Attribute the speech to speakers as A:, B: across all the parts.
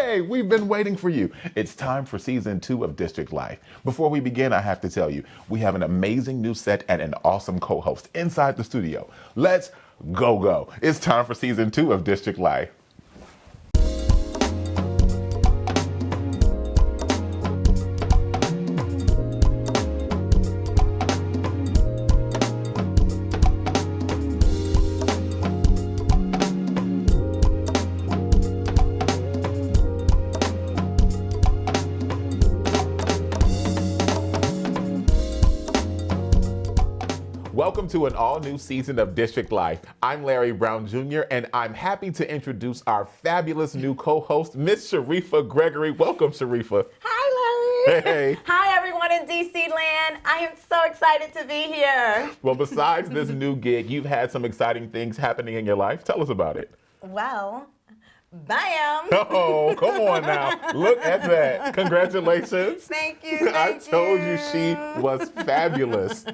A: Hey, we've been waiting for you. It's time for season 2 of District Life. Before we begin, I have to tell you, we have an amazing new set and an awesome co-host inside the studio. Let's go. It's time for season 2 of District Life. Welcome to an all-new season of District Life. I'm Larry Brown Jr., and I'm happy to introduce our fabulous new co-host, Miss Sharifa Gregory. Welcome, Sharifa.
B: Hi, Larry.
A: Hey.
B: Hi, everyone in DC land. I am so excited to be here.
A: Well, besides this new gig, you've had some exciting things happening in your life. Tell us about it.
B: Well, bam.
A: Oh, come on now. Look at that. Congratulations.
B: Thank you.
A: I told you she was fabulous.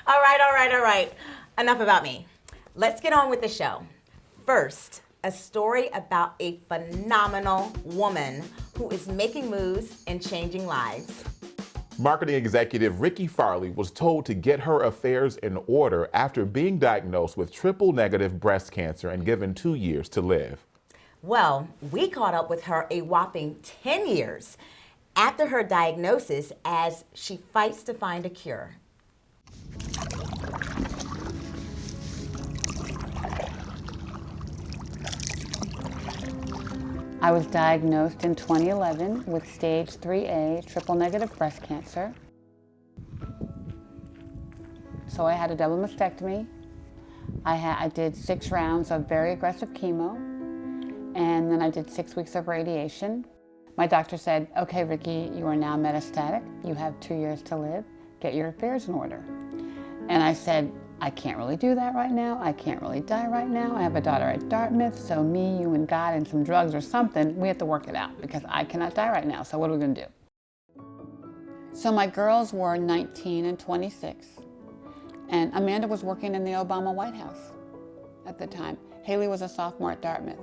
B: All right. Enough about me. Let's get on with the show. First, a story about a phenomenal woman who is making moves and changing lives.
A: Marketing executive Ricky Farley was told to get her affairs in order after being diagnosed with triple-negative breast cancer and given 2 years to live.
B: Well, we caught up with her a whopping 10 years after her diagnosis as she fights to find a cure.
C: I was diagnosed in 2011 with stage 3A triple-negative breast cancer. So I had a double mastectomy. I did 6 rounds of very aggressive chemo, and then I did 6 weeks of radiation. My doctor said, okay, Ricky, you are now metastatic. You have 2 years to live. Get your affairs in order. And I said, I can't really do that right now. I can't really die right now. I have a daughter at Dartmouth, so me, you, and God, and some drugs or something, we have to work it out because I cannot die right now. So what are we gonna do? So my girls were 19 and 26, and Amanda was working in the Obama White House at the time. Haley was a sophomore at Dartmouth.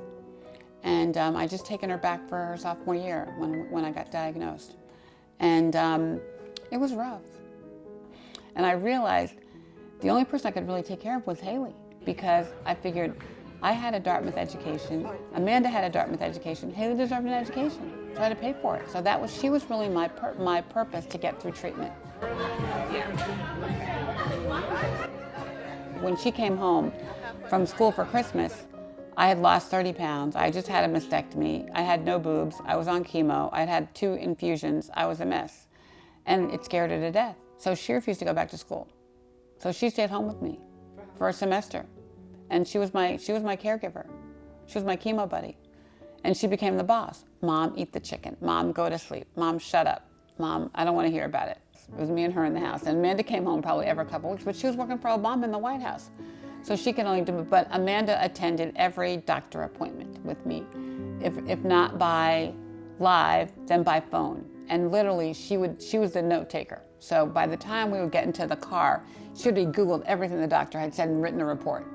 C: And I just taken her back for her sophomore year when I got diagnosed. And it was rough. And I realized the only person I could really take care of was Haley, because I figured I had a Dartmouth education, Amanda had a Dartmouth education, Haley deserved an education, so I had to pay for it. So she was really my purpose to get through treatment. When she came home from school for Christmas, I had lost 30 pounds. I just had a mastectomy. I had no boobs. I was on chemo. I'd had 2 infusions. I was a mess. And it scared her to death. So she refused to go back to school. So she stayed home with me for a semester. And she was my caregiver. She was my chemo buddy. And she became the boss. Mom, eat the chicken. Mom, go to sleep. Mom, shut up. Mom, I don't want to hear about it. It was me and her in the house. And Amanda came home probably every couple weeks, but she was working for Obama in the White House. So she could only do it, but Amanda attended every doctor appointment with me. If not by live, then by phone. And literally, she was the note taker. So by the time we would get into the car, she would have Googled everything the doctor had said and written a report.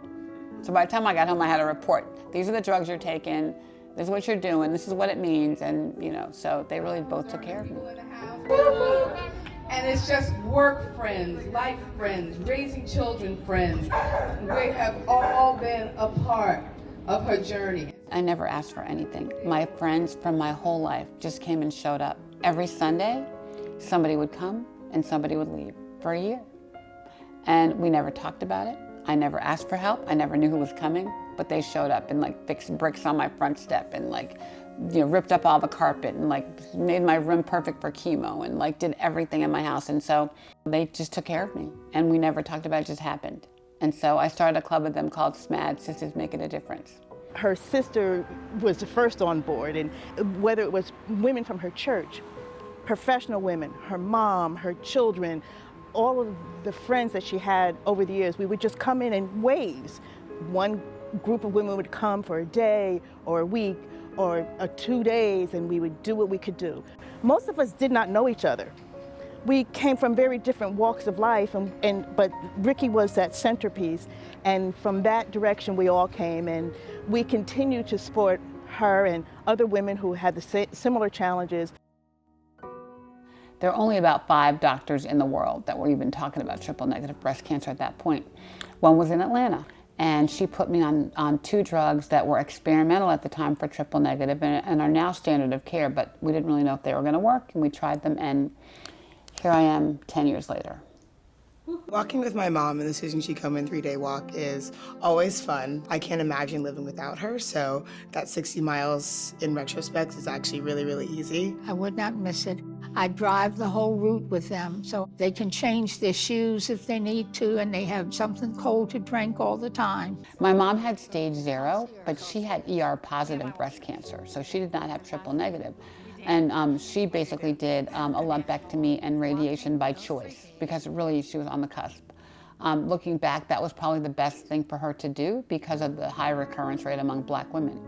C: So by the time I got home, I had a report. These are the drugs you're taking, this is what you're doing, this is what it means, and so they really both took care of me.
D: And it's just work friends, life friends, raising children friends. We have all been a part of her journey.
C: I never asked for anything. My friends from my whole life just came and showed up. Every Sunday, somebody would come and somebody would leave for a year. And we never talked about it. I never asked for help. I never knew who was coming, but they showed up and fixed bricks on my front step and ripped up all the carpet and made my room perfect for chemo and did everything in my house. And so they just took care of me and we never talked about it, just happened. And so I started a club with them called SMAD, Sisters Making a Difference.
E: Her sister was the first on board, and whether it was women from her church, professional women, her mom, her children, all of the friends that she had over the years, we would just come in waves. One group of women would come for a day or a week or 2 days, and we would do what we could do. Most of us did not know each other. We came from very different walks of life, but Ricky was that centerpiece, and from that direction we all came, and we continue to support her and other women who had the similar challenges.
C: There are only about 5 doctors in the world that were even talking about triple negative breast cancer at that point. One was in Atlanta, and she put me on 2 drugs that were experimental at the time for triple negative and are now standard of care, but we didn't really know if they were going to work, and we tried them, and here I am 10 years later.
F: Walking with my mom in the Susan G. Komen 3-day walk is always fun. I can't imagine living without her, so that 60 miles in retrospect is actually really, really easy.
G: I would not miss it. I drive the whole route with them so they can change their shoes if they need to, and they have something cold to drink all the time.
C: My mom had stage 0, but she had ER positive breast cancer, so she did not have triple negative. And she basically did a lumpectomy and radiation by choice because really she was on the cusp. Looking back, that was probably the best thing for her to do because of the high recurrence rate among Black women.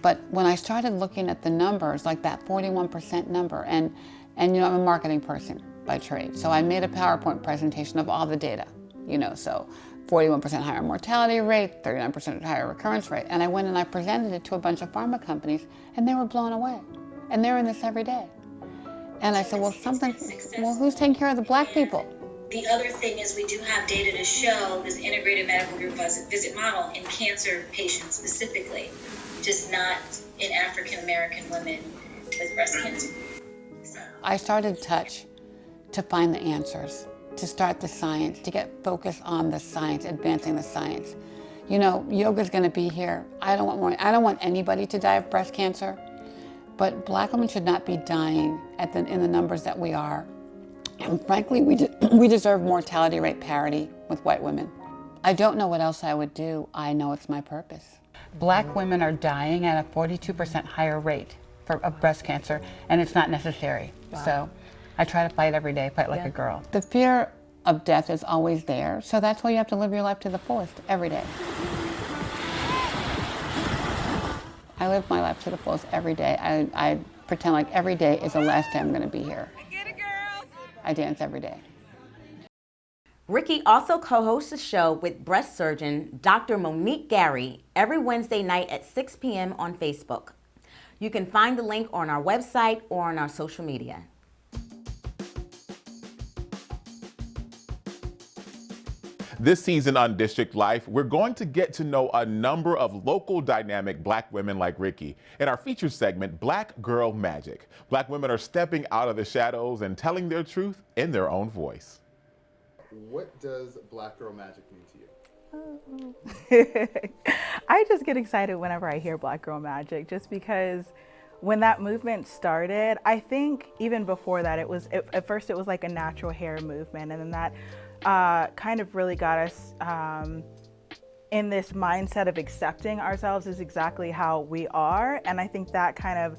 C: But when I started looking at the numbers, like that 41% number, and you know, I'm a marketing person by trade, so I made a PowerPoint presentation of all the data, you know, so 41% higher mortality rate, 39% higher recurrence rate, and I went and I presented it to a bunch of pharma companies, and they were blown away. And they're in this every day. And I said, well, who's taking care of the Black people?
H: The other thing is we do have data to show this integrated medical group visit model in cancer patients specifically, just not in African American women with breast cancer.
C: I started Touch to find the answers, to start the science, to get focused on the science, advancing the science. You know, yoga's gonna be here. I don't want anybody to die of breast cancer. But Black women should not be dying in the numbers that we are. And frankly, we deserve mortality rate parity with white women. I don't know what else I would do. I know it's my purpose. Black women are dying at a 42% higher rate of breast cancer, and it's not necessary. Wow. So I try to fight every day, fight like a girl. The fear of death is always there, so that's why you have to live your life to the fullest every day. I live my life to the fullest every day. I pretend like every day is the last day I'm going to be here. I dance every day.
B: Ricky also co-hosts a show with breast surgeon Dr. Monique Gary every Wednesday night at 6 p.m. on Facebook. You can find the link on our website or on our social media.
A: This season on District Life, we're going to get to know a number of local dynamic Black women like Ricky. In our featured segment, Black Girl Magic, Black women are stepping out of the shadows and telling their truth in their own voice.
I: What does Black Girl Magic mean to you?
J: I just get excited whenever I hear Black Girl Magic, just because when that movement started, I think even before that, at first it was like a natural hair movement, and then that kind of really got us in this mindset of accepting ourselves as exactly how we are. And I think that kind of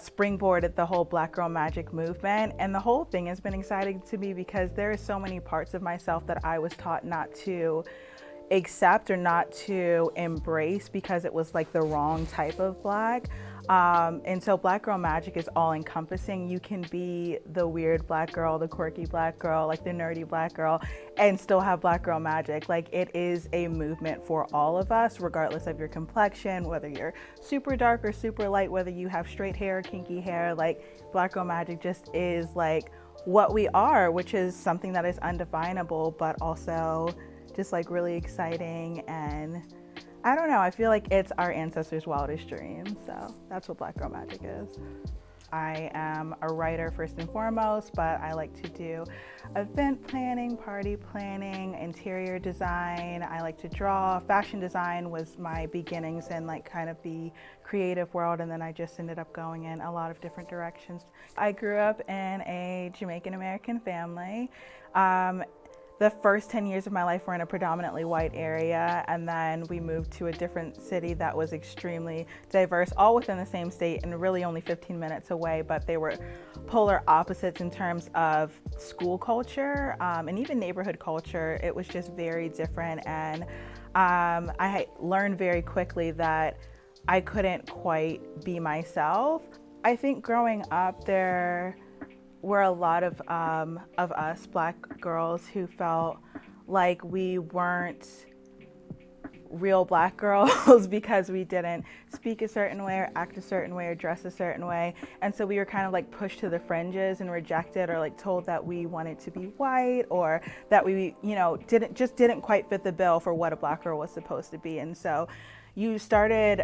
J: springboarded the whole Black Girl Magic movement. And the whole thing has been exciting to me because there are so many parts of myself that I was taught not to accept or not to embrace because it was like the wrong type of Black. And so Black Girl Magic is all encompassing. You can be the weird Black girl, the quirky Black girl, like the nerdy Black girl, and still have Black Girl Magic. Like, it is a movement for all of us, regardless of your complexion, whether you're super dark or super light, whether you have straight hair or kinky hair. Like, Black Girl Magic just is like what we are, which is something that is undefinable, but also just like really exciting. And I don't know, I feel like it's our ancestors' wildest dreams. So that's what Black Girl Magic is. I am a writer first and foremost, but I like to do event planning, party planning, interior design. I like to draw. Fashion design was my beginnings in like kind of the creative world, and then I just ended up going in a lot of different directions. I grew up in a Jamaican American family. The first 10 years of my life were in a predominantly white area, and then we moved to a different city that was extremely diverse, all within the same state and really only 15 minutes away, but they were polar opposites in terms of school culture and even neighborhood culture. It was just very different, and I learned very quickly that I couldn't quite be myself. I think growing up there were a lot of us Black girls who felt like we weren't real black girls because we didn't speak a certain way or act a certain way or dress a certain way. And so we were kind of like pushed to the fringes and rejected, or like told that we wanted to be white, or that we, you know, didn't quite fit the bill for what a black girl was supposed to be. And so you started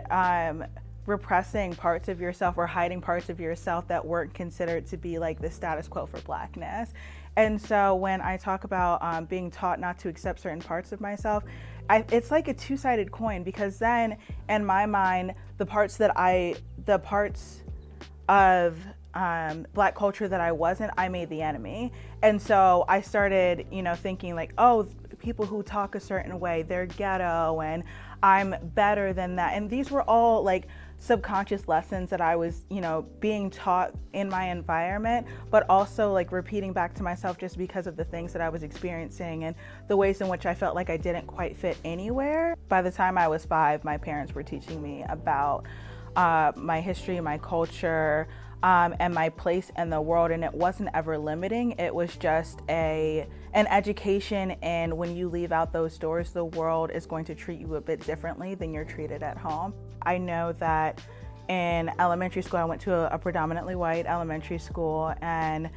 J: repressing parts of yourself or hiding parts of yourself that weren't considered to be like the status quo for blackness. And so when I talk about being taught not to accept certain parts of myself, it's like a two-sided coin, because then in my mind, the parts of black culture that I wasn't, I made the enemy. And so I started, you know, thinking like, oh, people who talk a certain way, they're ghetto and I'm better than that. And these were all like subconscious lessons that I was, you know, being taught in my environment, but also like repeating back to myself just because of the things that I was experiencing and the ways in which I felt like I didn't quite fit anywhere. By the time I was 5, my parents were teaching me about my history, my culture, and my place in the world, and it wasn't ever limiting. It was just an education, and when you leave out those doors, the world is going to treat you a bit differently than you're treated at home. I know that in elementary school, I went to a predominantly white elementary school, and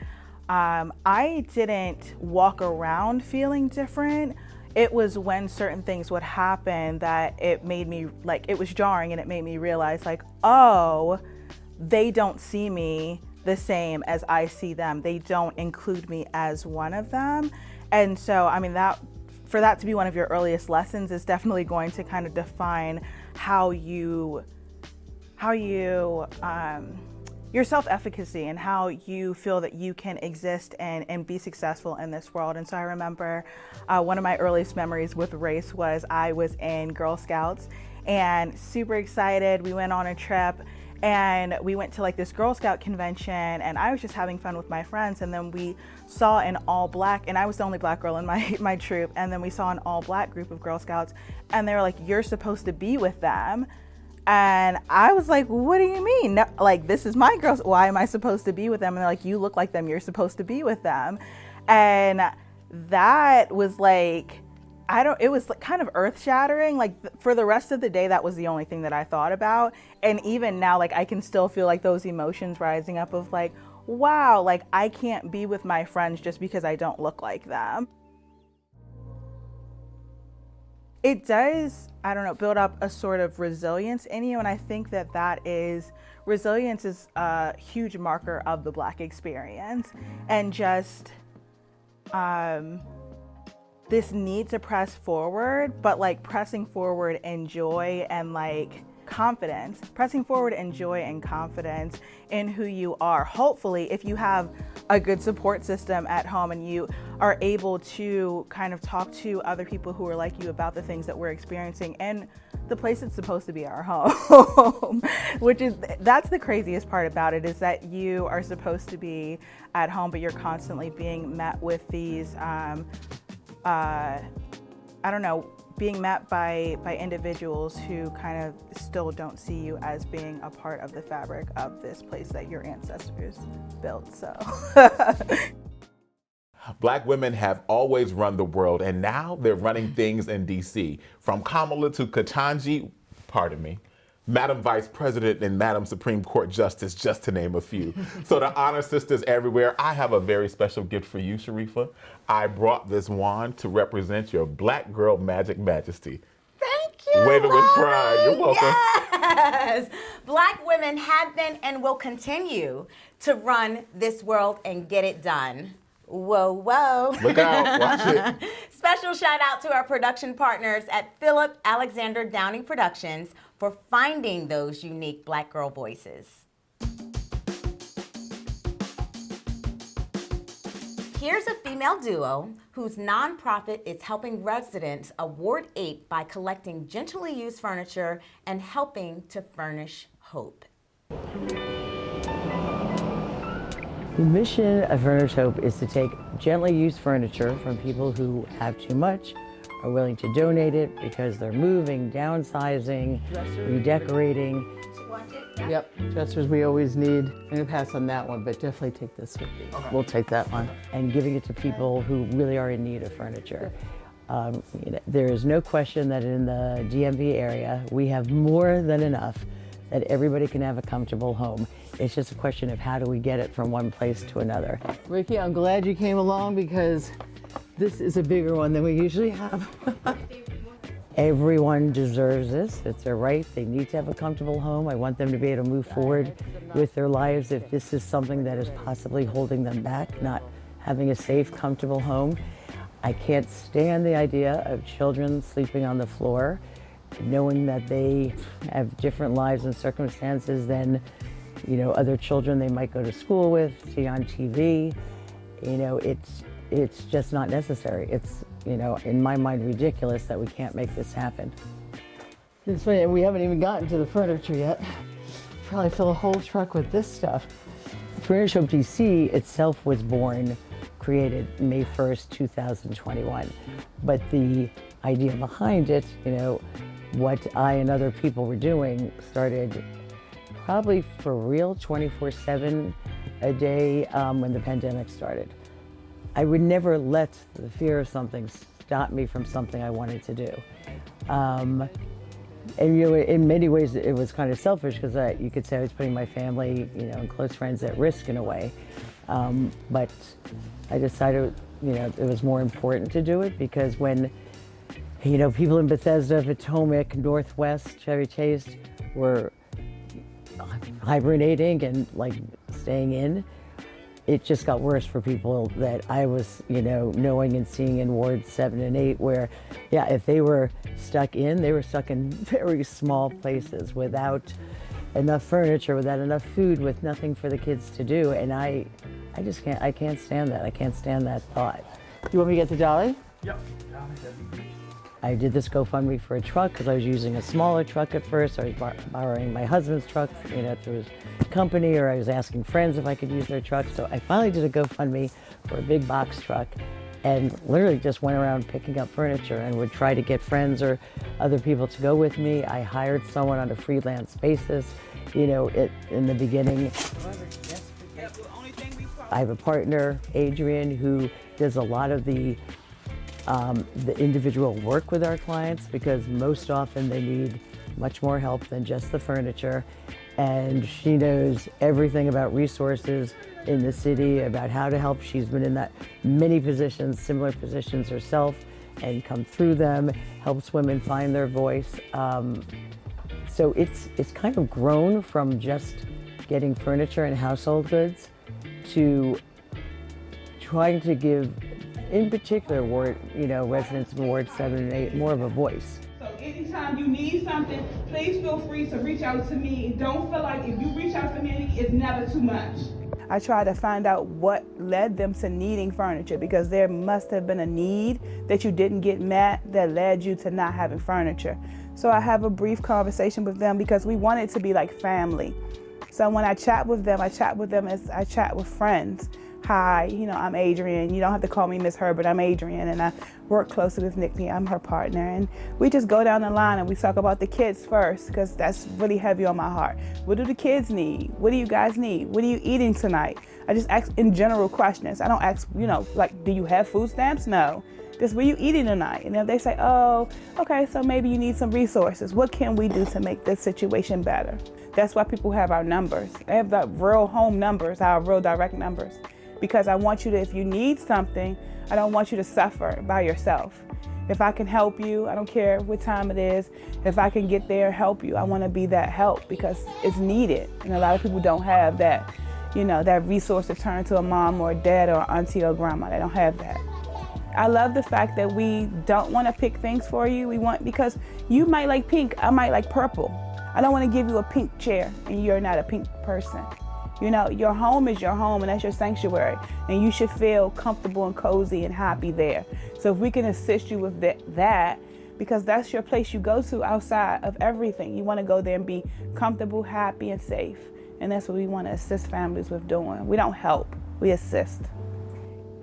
J: I didn't walk around feeling different. It was when certain things would happen that it made me, like, it was jarring, and it made me realize like, oh, they don't see me the same as I see them. They don't include me as one of them. And so, I mean, that for that to be one of your earliest lessons is definitely going to kind of define how your self-efficacy and how you feel that you can exist and be successful in this world. And so I remember one of my earliest memories with race was I was in Girl Scouts and super excited. We went on a trip and we went to like this Girl Scout convention, and I was just having fun with my friends, and then we saw an all black, and I was the only black girl in my troop, and then we saw an all black group of Girl Scouts, and they were like, you're supposed to be with them. And I was like, what do you mean? No, like, this is my girls, why am I supposed to be with them? And they're like, you look like them, you're supposed to be with them. And that was like, it was like kind of earth shattering. Like for the rest of the day, that was the only thing that I thought about. And even now, like I can still feel like those emotions rising up of like, wow, like I can't be with my friends just because I don't look like them. It does, I don't know, build up a sort of resilience in you. And I think that resilience is a huge marker of the Black experience. And just, this need to press forward, but like pressing forward in joy and like confidence, pressing forward in joy and confidence in who you are. Hopefully, if you have a good support system at home and you are able to kind of talk to other people who are like you about the things that we're experiencing and the place it's supposed to be our home, that's the craziest part about it, is that you are supposed to be at home, but you're constantly being met with these, being met by individuals who kind of still don't see you as being a part of the fabric of this place that your ancestors built, so.
A: Black women have always run the world, and now they're running things in DC. From Kamala to Ketanji, pardon me, Madam Vice President and Madam Supreme Court Justice, just to name a few. So to honor sisters everywhere, I have a very special gift for you, Sharifa. I brought this wand to represent your Black girl magic majesty.
B: Thank you.
A: Wave it with pride. You're welcome.
B: Yes. Black women have been and will continue to run this world and get it done. Whoa, whoa.
A: Look out, watch it.
B: Special shout out to our production partners at Philip Alexander Downing Productions for finding those unique Black girl voices. Here's a female duo whose nonprofit is helping residents award 8 by collecting gently used furniture and helping to furnish hope.
K: The mission of Furnish Hope is to take gently used furniture from people who have too much, are willing to donate it because they're moving, downsizing, redecorating.
C: Yep, dressers we always need. I'm gonna pass on that one, but definitely take this with you. Okay. We'll take that one.
K: And giving it to people who really are in need of furniture. There is no question that in the DMV area, we have more than enough that everybody can have a comfortable home. It's just a question of how do we get it from one place to another. Ricky, I'm glad you came along because this is a bigger one than we usually have. Everyone deserves this. It's their right. They need to have a comfortable home. I want them to be able to move forward with their lives if this is something that is possibly holding them back, not having a safe, comfortable home. I can't stand the idea of children sleeping on the floor, knowing that they have different lives and circumstances than, other children they might go to school with, see on TV. It's just not necessary. It's, in my mind, ridiculous that we can't make this happen. It's funny, and we haven't even gotten to the furniture yet. Probably fill a whole truck with this stuff. Furniture Hope DC itself was created May 1st, 2021. But the idea behind it, what I and other people were doing started probably for real 24/7 a day when the pandemic started. I would never let the fear of something stop me from something I wanted to do. And in many ways it was kind of selfish because you could say I was putting my family, and close friends at risk in a way. But I decided, it was more important to do it because when, people in Bethesda, Potomac, Northwest, Chevy Chase were hibernating and staying in, it just got worse for people that I was, knowing and seeing in wards 7 and 8 where, if they were stuck in, they were stuck in very small places without enough furniture, without enough food, with nothing for the kids to do. And I can't stand that. I can't stand that thought. You want me to get the dolly?
L: Yep.
K: I did this GoFundMe for a truck because I was using a smaller truck at first. I was borrowing my husband's truck, through his company, or I was asking friends if I could use their truck. So I finally did a GoFundMe for a big box truck and literally just went around picking up furniture and would try to get friends or other people to go with me. I hired someone on a freelance basis, in the beginning. I have a partner, Adrian, who does a lot of the individual work with our clients because most often they need much more help than just the furniture. And she knows everything about resources in the city, about how to help. She's been in that many positions, similar positions herself, and come through them, helps women find their voice. So it's kind of grown from just getting furniture and household goods to trying to give, in particular, residents of Ward 7 and 8 more of a voice.
M: So anytime you need something, please feel free to reach out to me. Don't feel like if you reach out to me, it's never too much.
J: I try to find out what led them to needing furniture because there must have been a need that you didn't get met that led you to not having furniture. So I have a brief conversation with them because we want it to be like family. So when I chat with them as I chat with friends. Hi, I'm Adrian. You don't have to call me Miss Herbert. I'm Adrian, and I work closely with Nikki. I'm her partner, and we just go down the line and we talk about the kids first because that's really heavy on my heart. What do the kids need? What do you guys need? What are you eating tonight? I just ask in general questions. I don't ask, do you have food stamps? No. Just what are you eating tonight? And if they say, oh, okay, so maybe you need some resources. What can we do to make this situation better? That's why people have our numbers. They have the real home numbers, our real direct numbers. Because I want you to, if you need something, I don't want you to suffer by yourself. If I can help you, I don't care what time it is, if I can get there and help you, I want to be that help because it's needed. And a lot of people don't have that, that resource to turn to a mom or a dad or auntie or grandma. They don't have that. I love the fact that we don't want to pick things for you. Because you might like pink, I might like purple. I don't want to give you a pink chair and you're not a pink person. Your home is your home and that's your sanctuary and you should feel comfortable and cozy and happy there. So if we can assist you with that, because that's your place you go to outside of everything. You want to go there and be comfortable, happy, and safe. And that's what we want to assist families with doing. We don't help, we assist.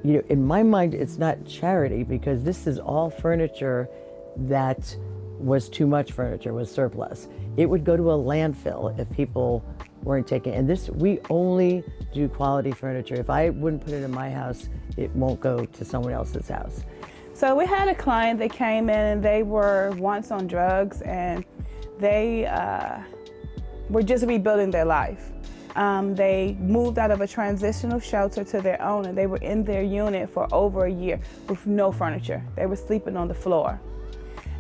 K: In my mind, it's not charity because this is all furniture that was too much furniture, was surplus. It would go to a landfill if people weren't taking, and we only do quality furniture. If I wouldn't put it in my house, it won't go to someone else's house.
J: So we had a client that came in and they were once on drugs and they were just rebuilding their life. They moved out of a transitional shelter to their own and they were in their unit for over a year with no furniture. They were sleeping on the floor.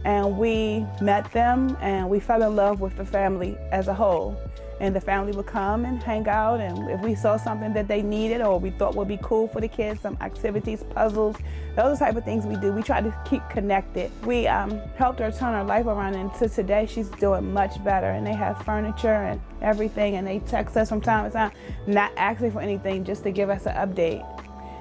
J: And we met them and we fell in love with the family as a whole. And the family would come and hang out, and if we saw something that they needed or we thought would be cool for the kids, some activities, puzzles, those are the type of things we do. We try to keep connected. We helped her turn her life around, and to today she's doing much better, and they have furniture and everything, and they text us from time to time, not asking for anything, just to give us an update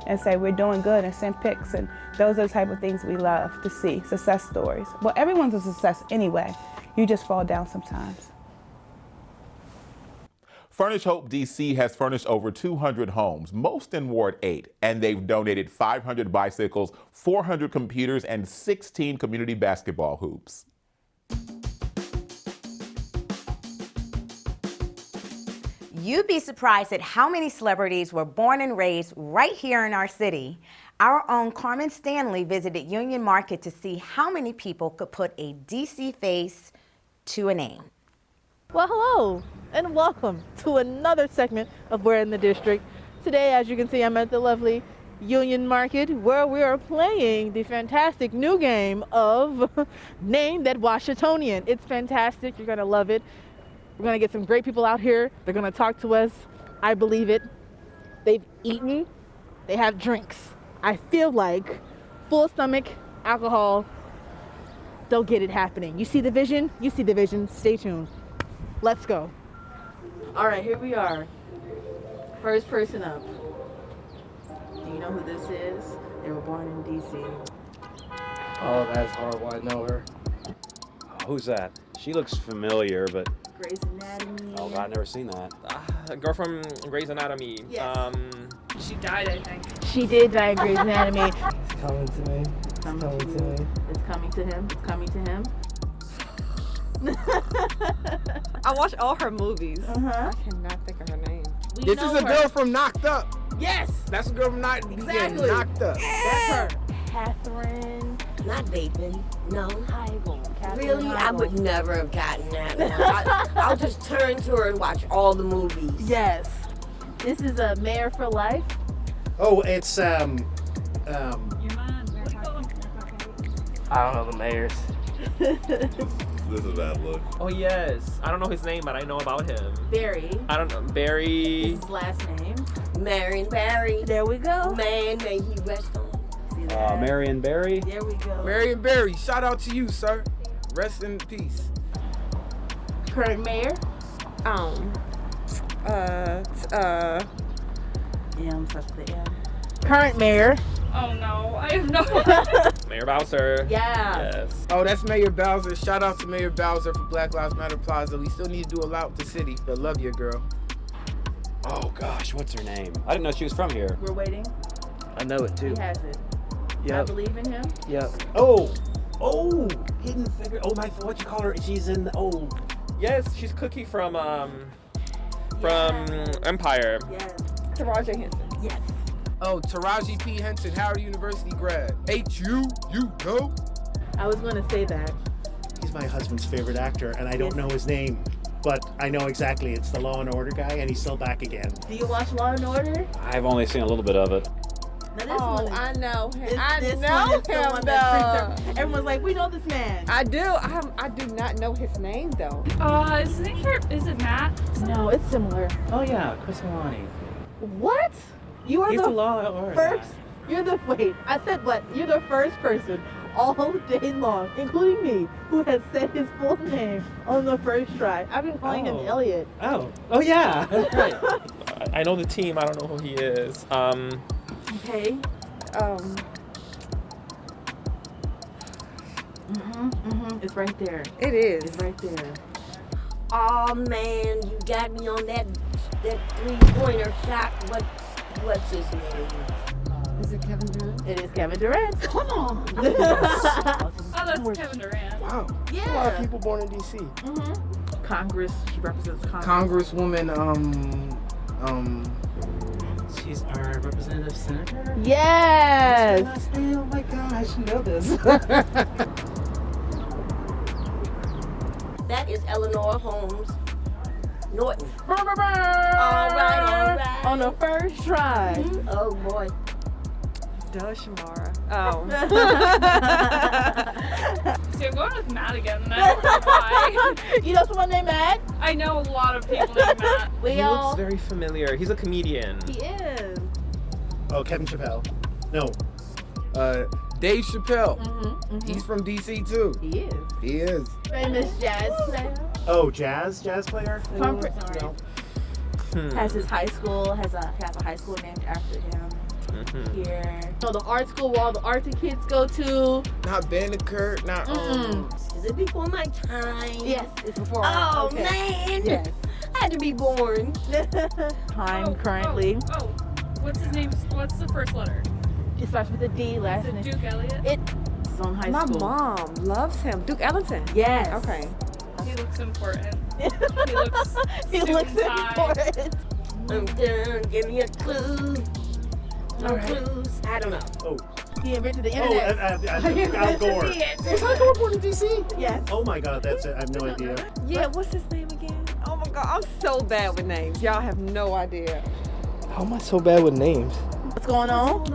J: and say we're doing good and send pics, and those are the type of things we love to see, success stories. Well, everyone's a success anyway. You just fall down sometimes.
A: Furnish Hope DC has furnished over 200 homes, most in Ward 8, and they've donated 500 bicycles, 400 computers, and 16 community basketball hoops.
B: You'd be surprised at how many celebrities were born and raised right here in our city. Our own Carmen Stanley visited Union Market to see how many people could put a DC face to a name.
L: Well, hello and welcome to another segment of We're in the District. Today, as you can see, I'm at the lovely Union Market where we are playing the fantastic new game of Name That Washingtonian. It's fantastic. You're going to love it. We're going to get some great people out here. They're going to talk to us. I believe it. They've eaten. They have drinks. I feel like full stomach, alcohol, they'll get it happening. You see the vision? You see the vision. Stay tuned. Let's go. All right, here we are. First person up. Do you know who this is? They were born in DC.
N: Oh, that's horrible. I know her. Oh, who's that? She looks familiar, but...
L: Grey's Anatomy.
N: Oh, I've never seen that.
O: A girl from Grey's Anatomy.
L: Yes.
O: She died, I think.
L: She did die in Grey's Anatomy.
N: It's coming to me.
L: It's coming to me. It's coming to him. It's coming to him.
P: I watch all her movies.
L: Uh-huh.
P: I cannot think of her name.
N: This is a girl from Knocked Up.
L: Yes.
N: That's a girl from Knocked Up.
L: Exactly.
N: Knocked Up.
L: That's her. Catherine.
Q: Not vaping, no.
L: Heigl. Catherine
Q: Really?
L: Heigl.
Q: I would never have gotten that one. I'll just turn to her and watch all the movies.
L: Yes. This is a Mayor for Life.
N: Oh, it's, I don't know the mayors.
R: This is a bad look.
O: Oh, yes. I don't know his name, but I know about him.
L: Barry.
O: I don't know. Barry.
L: His last name.
Q: Marion Barry.
L: There we go.
Q: Man, may he rest on.
N: Marion Barry.
L: There we go.
N: Marion Barry, shout out to you, sir. Rest in peace.
L: Current mayor. M starts with the M. Current mayor.
P: Oh no, I have no
O: Mayor Bowser.
L: Yeah.
O: Yes.
N: Oh, that's Mayor Bowser. Shout out to Mayor Bowser for Black Lives Matter Plaza. We still need to do a lot with the city, but love you, girl.
S: Oh gosh, what's her name? I didn't know she was from here.
L: We're waiting.
S: I know it too.
L: He has it.
S: Yep.
L: I believe in him.
S: Yep. Oh, Hidden Figure. Oh my, what you call her? She's in. Oh.
O: Yes, she's Cookie from Empire.
L: Yes.
P: Taraji Henson.
L: Yes.
N: Oh, Taraji P. Henson, Howard University grad. HU, you go.
L: I was going to say that.
S: He's my husband's favorite actor, and I don't know his name, but I know exactly. It's the Law and Order guy, and he's still back again.
L: Do you watch Law and Order?
N: I've only seen a little bit of it.
P: Oh, I know him. I
L: This
P: know
L: one is the
P: him
L: one that
P: though.
L: freaks her- Everyone's like, we know this man.
P: I do. I do not know his name though.
T: Is it Matt?
L: No, it's similar.
N: Oh yeah, Chris Milani.
L: What? You are
N: He's
L: the
N: the Law and Order
L: first. You're the wait. I said what? You're the first person all day long, including me, who has said his full name on the first try. I've been calling him Elliot.
N: Oh yeah, that's right.
O: I know the team. I don't know who he is.
L: Okay. It's right there.
P: It is.
L: It's right there.
Q: Oh man, you got me on that 3-pointer shot. What's his name?
L: Is it Kevin Durant? It is Kevin Durant. Come on.
T: Oh, that's Kevin Durant.
N: Wow.
L: Yeah.
N: A lot of people born in DC.
L: Congress. She represents Congress.
N: Congresswoman,
U: She's our representative senator?
L: Yes!
U: What's her last name? Oh my God, I should know this.
Q: That is Eleanor Holmes Norton.
L: All right. On the first try.
Q: Mm-hmm. Oh boy.
P: Duh, Shamara. Oh.
T: See, I'm going with Matt again, and I don't know why.
L: You know someone named Matt?
T: I know a lot of people named Matt.
O: He looks very familiar. He's a comedian.
L: He is.
S: Oh, Kevin Chappelle. No.
V: Dave Chappelle. He's from DC too.
L: He is.
V: He is.
L: Famous jazz player.
S: Oh, jazz player?
L: From
S: No.
L: Has his high school, has a high school named after him. Here. So the art school where all the art kids go to.
V: Not Banneker, not
Q: Is it before my time?
L: Yes, it's before.
Q: Oh
L: okay.
Q: man.
L: Yes.
Q: I had to be born.
L: Time currently.
T: Oh, what's his name? What's the first letter?
L: It starts with a D last
T: Is it
L: name.
T: Duke Elliott?
L: It's on high
P: My
L: school.
P: mom loves him. Duke Ellington.
L: Yes.
P: Okay.
T: He looks important. He looks
L: He looks important.
Q: I'm done. Give me a clue. No clues. I don't know.
S: Oh.
L: He invented the internet.
S: Al Gore. Is Al Gore born in DC?
L: Yes.
S: Oh my God, that's it. I have no idea.
P: Yeah, what's his name again? Oh my God, I'm so bad with names. Y'all have no idea.
W: How am I so bad with names?
L: What's going on?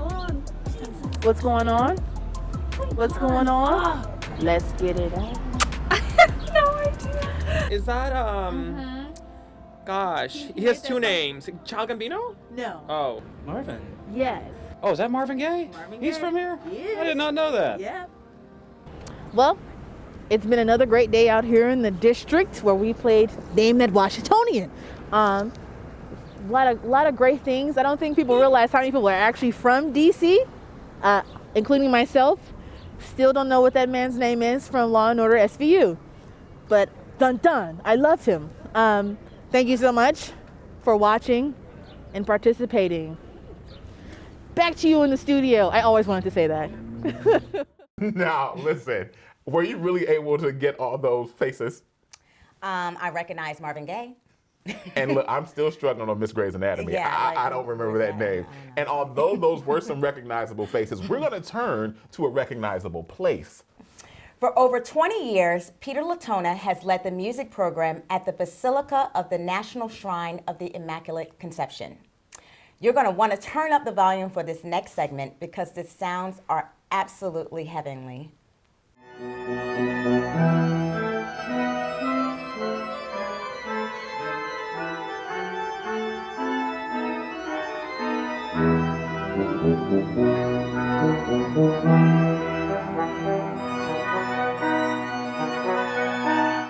L: What's going on? What's going on? Let's get it on.
P: No idea.
O: Is that, gosh, he has two names. Child Gambino?
L: No.
O: Oh.
N: Marvin.
L: Yes.
N: Oh, is that Marvin Gaye? He's from here? I did not know that.
L: Yeah. Well, it's been another great day out here in the district where we played Name That Washingtonian. A lot of great things. I don't think people realize how many people are actually from DC, including myself. Still don't know what that man's name is from Law and Order SVU. But dun dun, I loved him. Thank you so much for watching and participating. Back to you in the studio. I always wanted to say that.
A: Now, listen, were you really able to get all those faces?
B: I recognize Marvin Gaye.
A: And look, I'm still struggling on Miss Grey's Anatomy.
B: Yeah,
A: I don't remember that name. And although those were some recognizable faces, we're going to turn to a recognizable place.
B: For over 20 years, Peter Latona has led the music program at the Basilica of the National Shrine of the Immaculate Conception. You're going to want to turn up the volume for this next segment because the sounds are absolutely heavenly.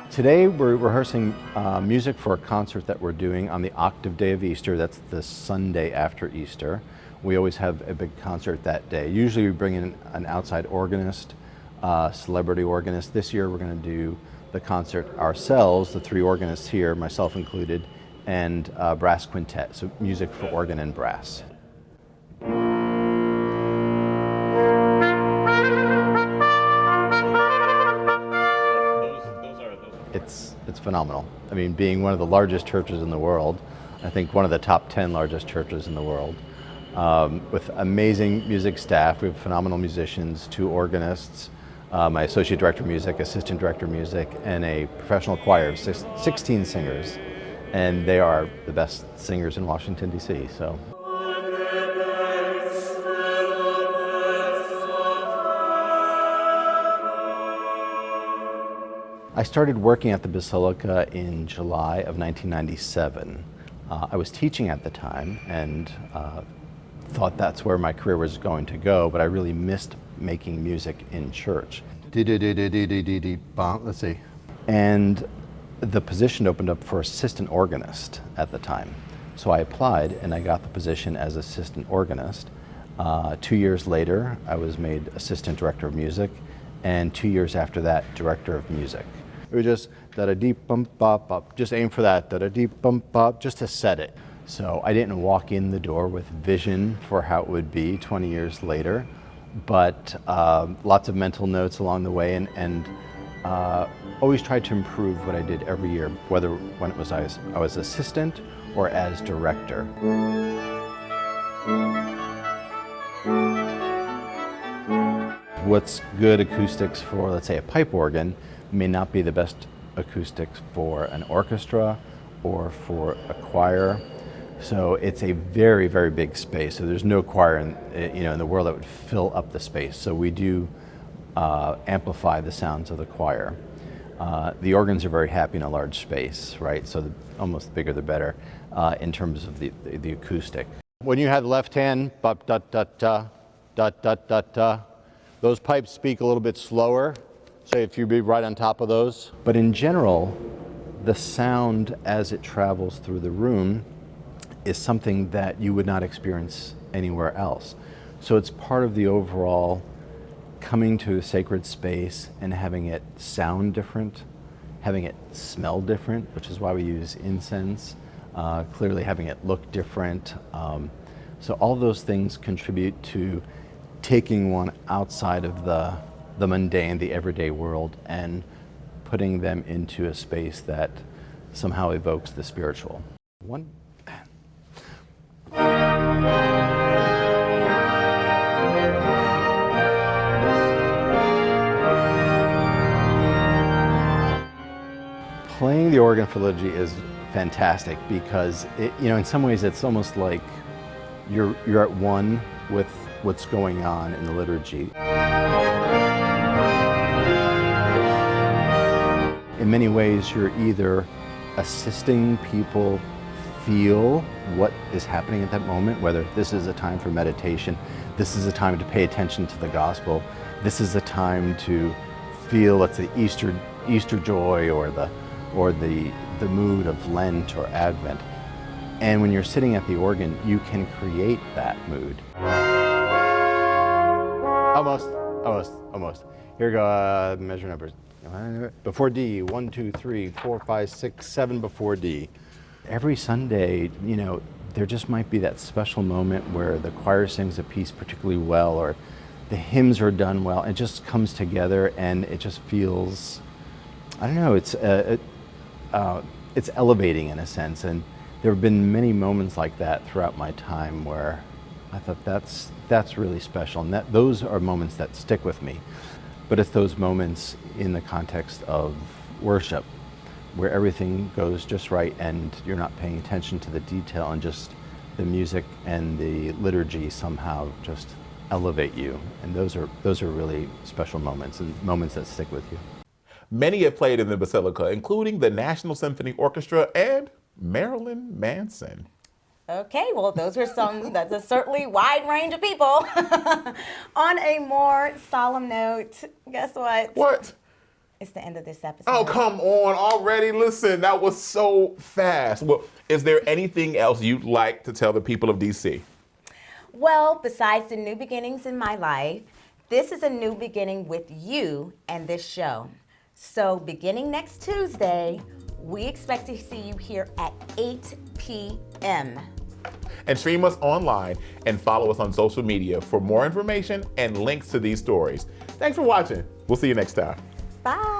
X: Today we're rehearsing music for a concert that we're doing on the octave day of Easter. That's the Sunday after Easter. We always have a big concert that day. Usually we bring in an outside organist, celebrity organist. This year we're going to do the concert ourselves, the three organists here, myself included, and brass quintet, so music for organ and brass. It's phenomenal. I mean, being one of the largest churches in the world, I think one of the top 10 largest churches in the world, with amazing music staff. We have phenomenal musicians, 2 organists, my associate director of music, assistant director of music, and a professional choir of 16 singers. And they are the best singers in Washington, D.C. So. I started working at the Basilica in July of 1997. I was teaching at the time and thought that's where my career was going to go, but I really missed making music in church. Let's see. And the position opened up for assistant organist at the time. So I applied and I got the position as assistant organist. 2 years later, I was made assistant director of music, and 2 years after that, director of music. It was just da-da-deep bump bop bop, just aim for that, da-da-deep bump bop, just to set it. So I didn't walk in the door with vision for how it would be 20 years later, but lots of mental notes along the way, and always tried to improve what I did every year, whether when it was I was assistant or as director. What's good acoustics for, let's say, a pipe organ may not be the best acoustics for an orchestra or for a choir. So it's a very, very big space. So there's no choir in the world that would fill up the space. So we do amplify the sounds of the choir. The organs are very happy in a large space, right? So almost bigger the better in terms of the acoustic. When you have the left hand, bop, da, da, da, da, da, da, da, those pipes speak a little bit slower. So if you be right on top of those. But in general, the sound as it travels through the room is something that you would not experience anywhere else. So it's part of the overall coming to a sacred space and having it sound different, having it smell different, which is why we use incense, clearly having it look different. So all those things contribute to taking one outside of the mundane, the everyday world, and putting them into a space that somehow evokes the spiritual. One. Playing the organ for liturgy is fantastic because in some ways it's almost like you're at one with what's going on in the liturgy. In many ways, you're either assisting people feel what is happening at that moment, whether this is a time for meditation, this is a time to pay attention to the gospel, this is a time to feel it's the Easter joy or the mood of Lent or Advent. And when you're sitting at the organ, you can create that mood. Almost. Here we go, measure numbers. Before D, 1, 2, 3, 4, 5, 6, 7 before D. Every Sunday, there just might be that special moment where the choir sings a piece particularly well or the hymns are done well. It just comes together and it just feels, I don't know, it's elevating in a sense. And there have been many moments like that throughout my time where I thought that's really special, and those are moments that stick with me. But it's those moments in the context of worship where everything goes just right and you're not paying attention to the detail and just the music and the liturgy somehow just elevate you. And those are really special moments and moments that stick with you.
A: Many have played in the Basilica, including the National Symphony Orchestra and Marilyn Manson.
B: Okay, well, that's a certainly wide range of people. On a more solemn note, guess what?
A: What?
B: It's the end of this episode.
A: Oh, come on already. Listen, that was so fast. Well, is there anything else you'd like to tell the people of DC?
B: Well, besides the new beginnings in my life, this is a new beginning with you and this show. So beginning next Tuesday, we expect to see you here at 8 p.m.
A: And stream us online and follow us on social media for more information and links to these stories. Thanks for watching. We'll see you next time.
B: Bye.